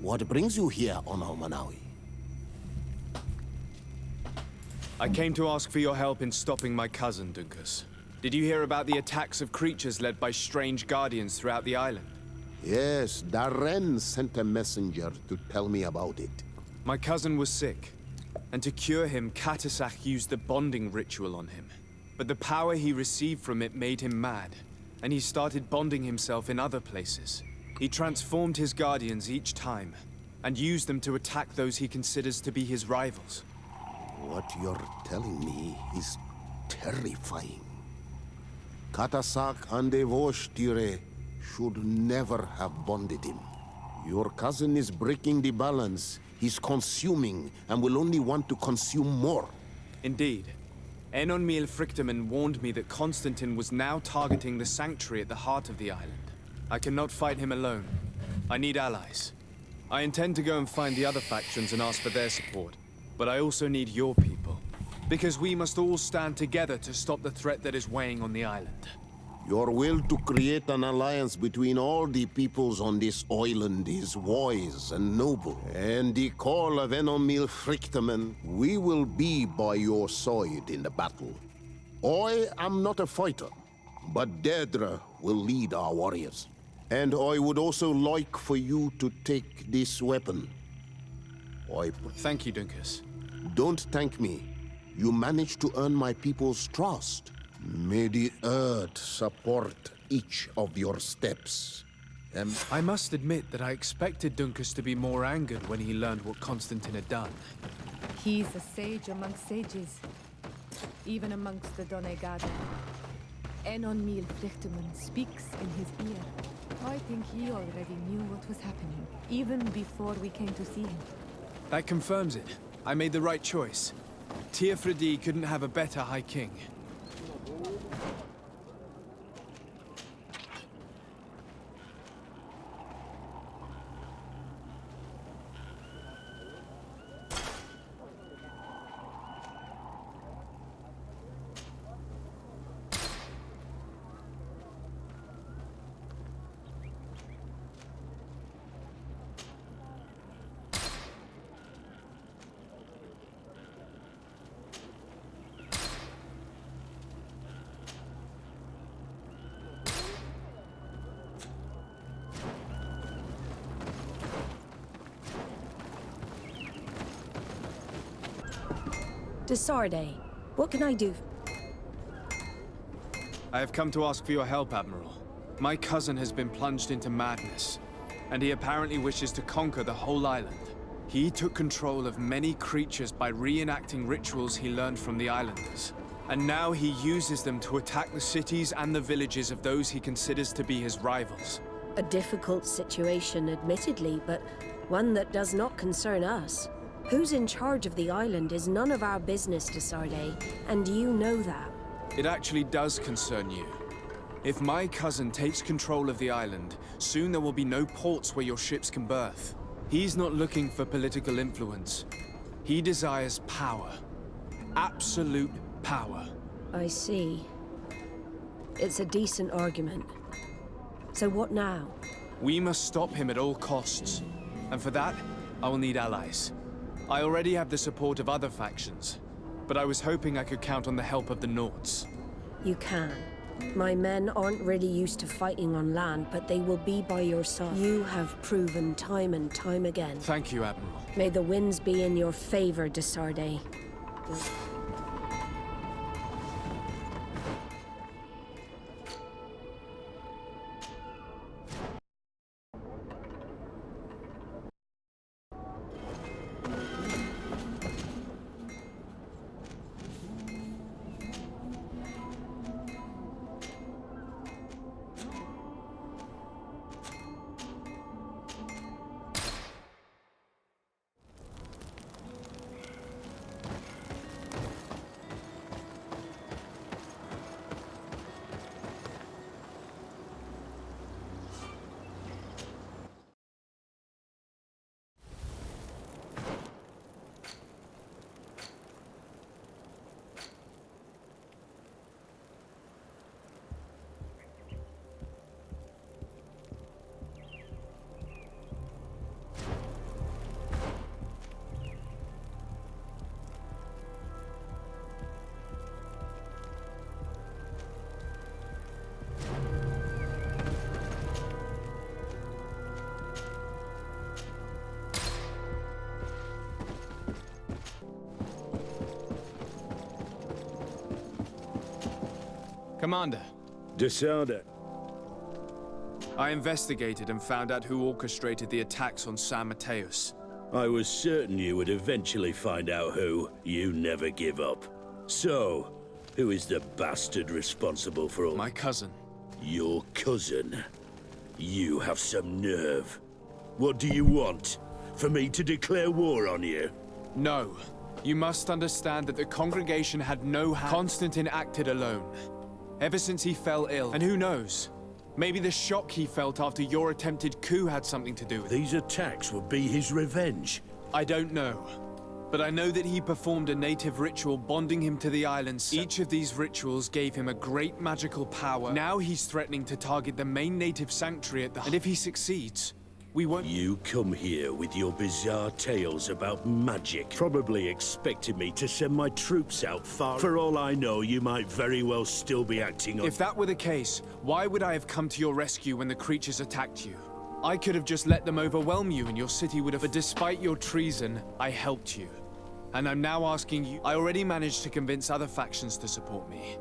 What brings you here on Almanawi? I came to ask for your help in stopping my cousin, Dunkus. Did you hear about the attacks of creatures led by strange guardians throughout the island? Yes, Darren sent a messenger to tell me about it. My cousin was sick, and to cure him, Katasak used the bonding ritual on him. But the power he received from it made him mad, and he started bonding himself in other places. He transformed his guardians each time, and used them to attack those he considers to be his rivals. What you're telling me is terrifying. Katasak and Devosh Teer should never have bonded him. Your cousin is breaking the balance. He's consuming, and will only want to consume more. Indeed. Enonmil Frichtemann warned me that Constantine was now targeting the sanctuary at the heart of the island. I cannot fight him alone. I need allies. I intend to go and find the other factions and ask for their support. But I also need your people. Because we must all stand together to stop the threat that is weighing on the island. Your will to create an alliance between all the peoples on this island is wise and noble. And the call of Enonmil Frichtemann, we will be by your side in the battle. I am not a fighter, but Daedra will lead our warriors. And I would also like for you to take this weapon. Thank you, Dunkus. Don't thank me. You managed to earn my people's trust. May the earth support each of your steps. I must admit that I expected Dunkus to be more angered when he learned what Constantine had done. He's a sage amongst sages, even amongst the Doneigada. Enonmil Frichtemann speaks in his ear. I think he already knew what was happening, even before we came to see him. That confirms it. I made the right choice. Teer Fradee couldn't have a better High King. Desarde, what can I do? I have come to ask for your help, Admiral. My cousin has been plunged into madness, and he apparently wishes to conquer the whole island. He took control of many creatures by reenacting rituals he learned from the islanders. And now he uses them to attack the cities and the villages of those he considers to be his rivals. A difficult situation, admittedly, but one that does not concern us. Who's in charge of the island is none of our business, Desarde, and you know that. It actually does concern you. If my cousin takes control of the island, soon there will be no ports where your ships can berth. He's not looking for political influence. He desires power. Absolute power. I see. It's a decent argument. So what now? We must stop him at all costs. And for that, I will need allies. I already have the support of other factions, but I was hoping I could count on the help of the Nauts. You can. My men aren't really used to fighting on land, but they will be by your side. You have proven time and time again. Thank you, Admiral. May the winds be in your favor, Desarde. Commander, Desarde. I investigated and found out who orchestrated the attacks on San Mateus. I was certain you would eventually find out who. You never give up. So, who is the bastard responsible for all— My cousin. Your cousin? You have some nerve. What do you want? For me to declare war on you? No. You must understand that the congregation had no hand. Constantine acted alone. Ever since he fell ill. And who knows? Maybe the shock he felt after your attempted coup had something to do with it. These attacks would be his revenge. I don't know. But I know that he performed a native ritual bonding him to the islands. Each of these rituals gave him a great magical power. Now he's threatening to target the main native sanctuary at the— And if he succeeds, we won't— You come here with your bizarre tales about magic, probably expecting me to send my troops out far. For all I know, you might very well still be acting on— If that were the case, why would I have come to your rescue when the creatures attacked you? I could have just let them overwhelm you and your city would have— But despite your treason, I helped you. And I'm now asking you— I already managed to convince other factions to support me.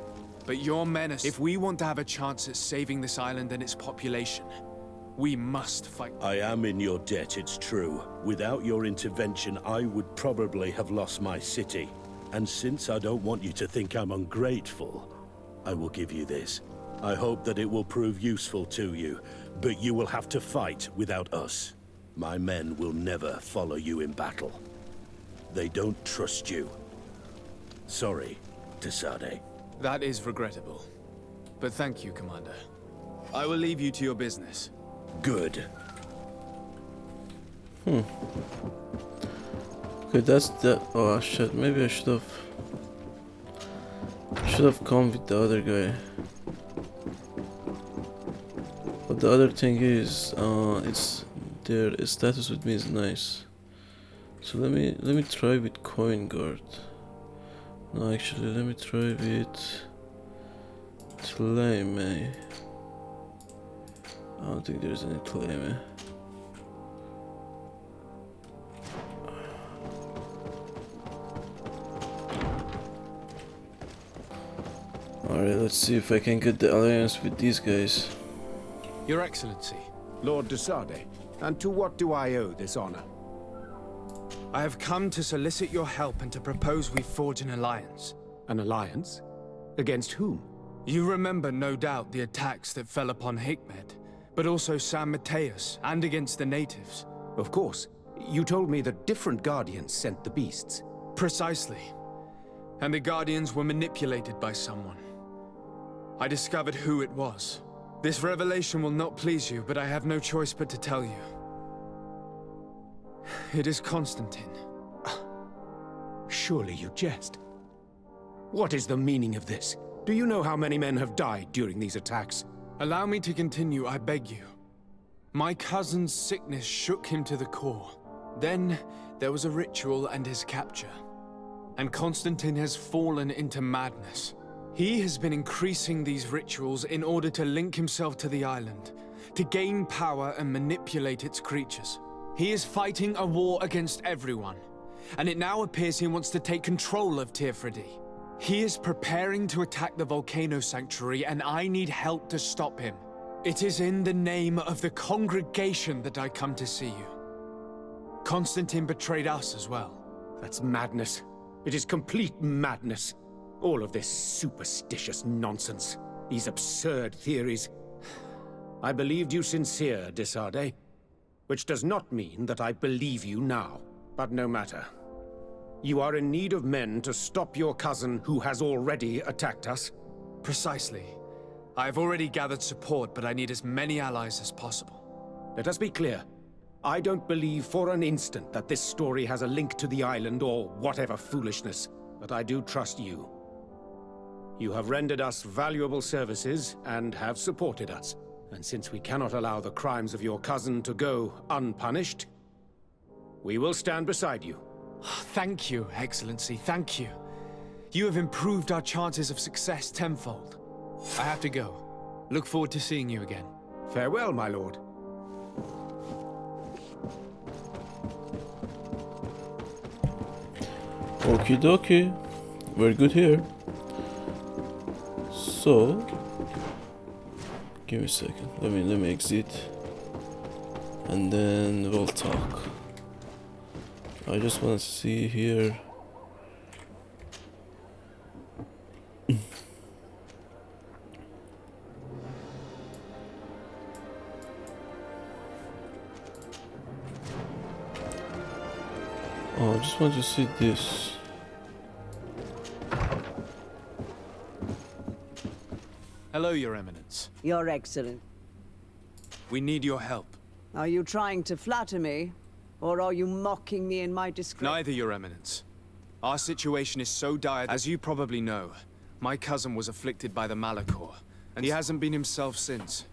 But your menace— If we want to have a chance at saving this island and its population, we must fight. I am in your debt, it's true. Without your intervention, I would probably have lost my city. And since I don't want you to think I'm ungrateful, I will give you this. I hope that it will prove useful to you, but you will have to fight without us. My men will never follow you in battle. They don't trust you. Sorry, Desarde. That is regrettable. But thank you, Commander. I will leave you to your business. Good. Okay, that's the— oh shit, maybe I should have come with the other guy. But the other thing is, it's their status with me is nice. So let me try with Coin Guard. No, actually, let me try with Claim. I don't think there's any claim. Alright, let's see if I can get the alliance with these guys. Your Excellency, Lord Desarde, and to what do I owe this honor? I have come to solicit your help and to propose we forge an alliance. An alliance? Against whom? You remember, no doubt, the attacks that fell upon Hikmet, but also San Mateus, and against the natives. Of course. You told me that different Guardians sent the beasts. Precisely. And the Guardians were manipulated by someone. I discovered who it was. This revelation will not please you, but I have no choice but to tell you. It is Constantine. Surely you jest. What is the meaning of this? Do you know how many men have died during these attacks? Allow me to continue, I beg you. My cousin's sickness shook him to the core. Then, there was a ritual and his capture. And Constantine has fallen into madness. He has been increasing these rituals in order to link himself to the island, to gain power and manipulate its creatures. He is fighting a war against everyone, and it now appears he wants to take control of Teer Fradee. He is preparing to attack the volcano sanctuary, and I need help to stop him. It is in the name of the congregation that I come to see you. Constantine betrayed us as well. That's madness. It is complete madness. All of this superstitious nonsense. These absurd theories. I believed you sincere, Desarde. Which does not mean that I believe you now. But no matter. You are in need of men to stop your cousin who has already attacked us. Precisely. I have already gathered support, but I need as many allies as possible. Let us be clear. I don't believe for an instant that this story has a link to the island or whatever foolishness, but I do trust you. You have rendered us valuable services and have supported us. And since we cannot allow the crimes of your cousin to go unpunished, we will stand beside you. Thank you, Excellency, thank you. You have improved our chances of success tenfold. I have to go. Look forward to seeing you again. Farewell, my lord. Okie dokie. We're good here. So Give me a second. Let me exit. And then we'll talk. I just want to see here. Oh, I just want to see this. Hello, Your Eminence. Your Excellence. We need your help. Are you trying to flatter me? Or are you mocking me in my disgrace? Neither, Your Eminence. Our situation is so dire, as you probably know. My cousin was afflicted by the Malachor, and he hasn't been himself since.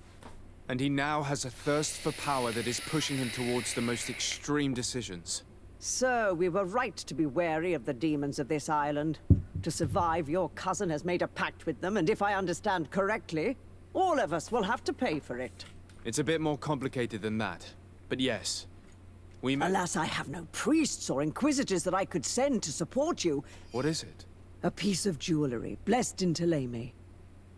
And he now has a thirst for power that is pushing him towards the most extreme decisions. Sir, we were right to be wary of the demons of this island. To survive, your cousin has made a pact with them, and if I understand correctly, all of us will have to pay for it. It's a bit more complicated than that. But yes, we may... Alas, I have no priests or inquisitors that I could send to support you. What is it? A piece of jewelry, blessed in Teleme.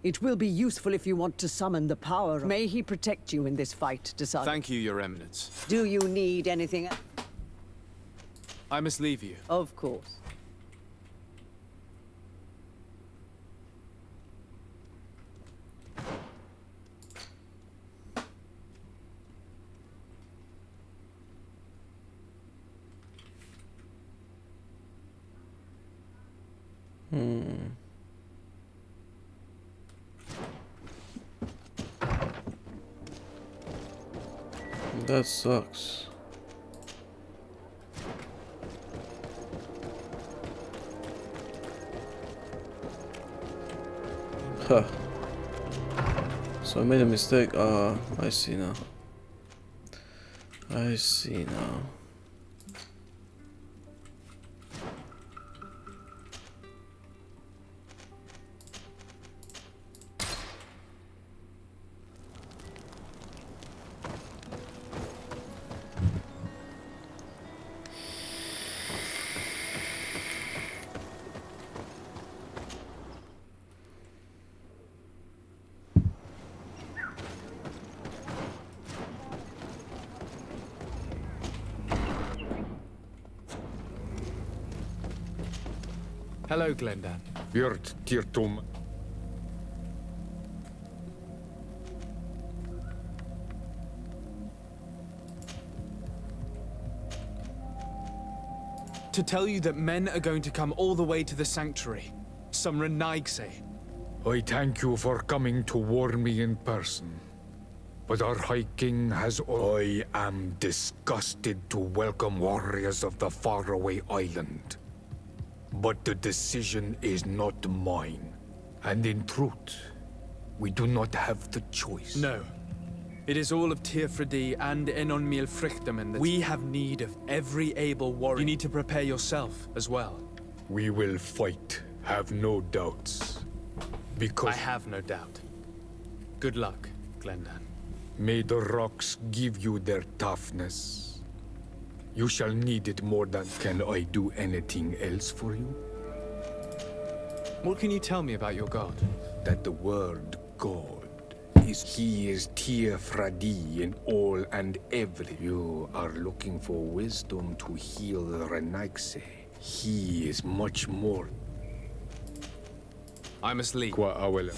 It will be useful if you want to summon the power. May he protect you in this fight, Desarde. Thank you, Your Eminence. Do you need anything? I must leave you. Of course. That sucks. Huh. So I made a mistake. Ah, I see now. I see now. Hello, Glendan. Virt Tirtum. To tell you that men are going to come all the way to the sanctuary. Some Renaigse. I thank you for coming to warn me in person. But our High King has... I am disgusted to welcome warriors of the faraway island. But the decision is not mine. And in truth, we do not have the choice. No. It is all of Teer Fradee and Enon Miel Frichterman that we have need of every able warrior. You need to prepare yourself as well. We will fight, have no doubts. Because... I have no doubt. Good luck, Glendan. May the rocks give you their toughness. You shall need it more than... Can I do anything else for you? What can you tell me about your god? That the word God he is Teer Fradee in all and every. You are looking for wisdom to heal the Renaigse. He is much more. I must leave. Qua awela.